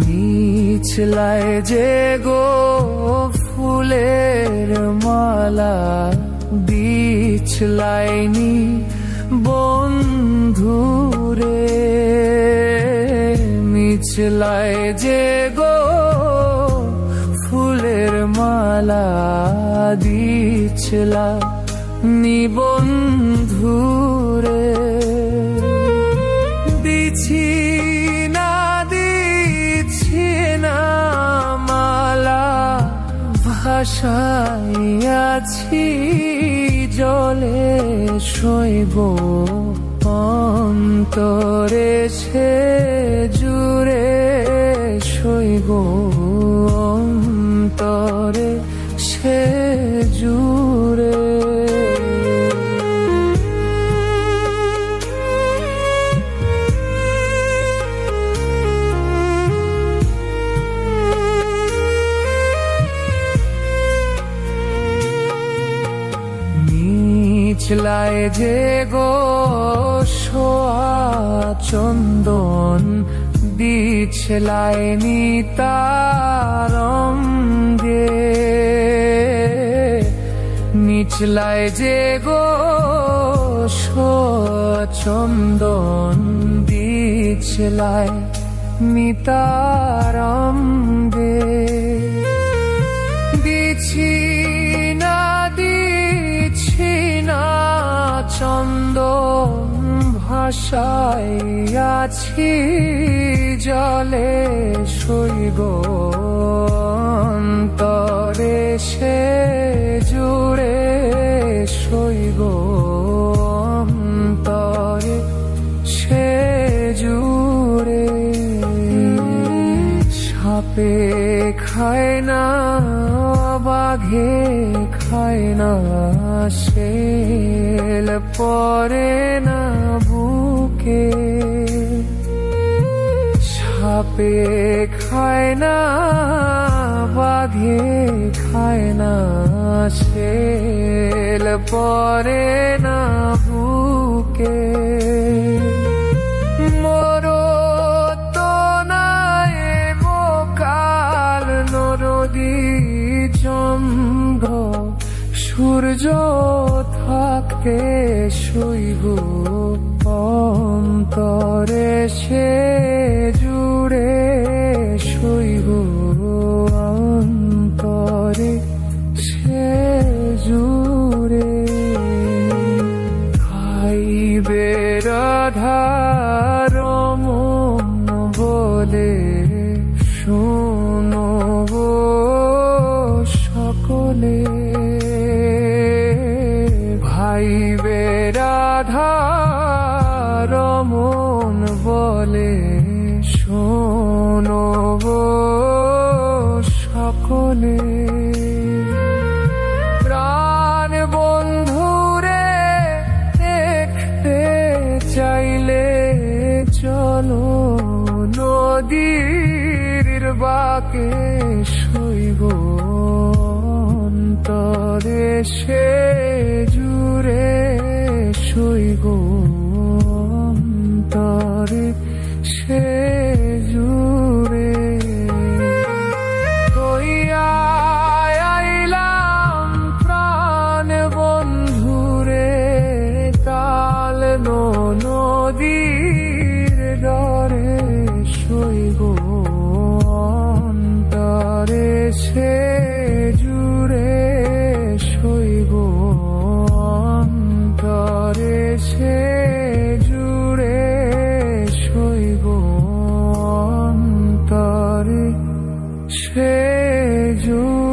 নিচলায় যে গো ফুলের মালা বিছলাইনি বন্ধুরে, নিচলায় যে গো ফুলের মালা দিছলাইনি বন্ধুরে। দিছি না মালা ভাসাইয়াছি জলে শৈব অন্তরে সে জুড়ে শৈব অন্তরে সে জুড়ে। নিচলায় যে গো সোয়া চন্দন বিছলাইনি তার অঙ্গে, নিচলায় যে গো সোয়া চন্দন বিছলাইনি তার অঙ্গে। দিছি না চন্দন ভাসাইয়াছি জলে শৈব অন্তরে সে জুড়ে শৈব অন্তরে সে জুড়ে। সাপে খায় না বাঘে খায় না শেল পরে না বুকে, সাপে খায় না বাঘে খায় না শেল পরে না বুকে। মরো তো নাই গো কাল নরদি জম্ভ সূর্য থাকতে শৈব অন্তরে সে জুড়ে শৈব অন্তরে সে জুড়ে। খাইবে রাধার মন বলে শোনো সকলে, ভাইবে রাধার মন বলে শোনো সকলে। প্রাণ বন্ধুরে দেখতে চাইলে চলো নদীর বাঁকে শৈব অন্তরে সে জুড়ে শৈব অন্তরে সে জুড়ে। কইয়া আইলাম প্রাণ বন্ধুরে কাল নদীর ডরে শৈব অন্তরে সে জুড়ে শৈব অন্তরে সে জুড়ে শৈব অন্তরে সে জুড়ে।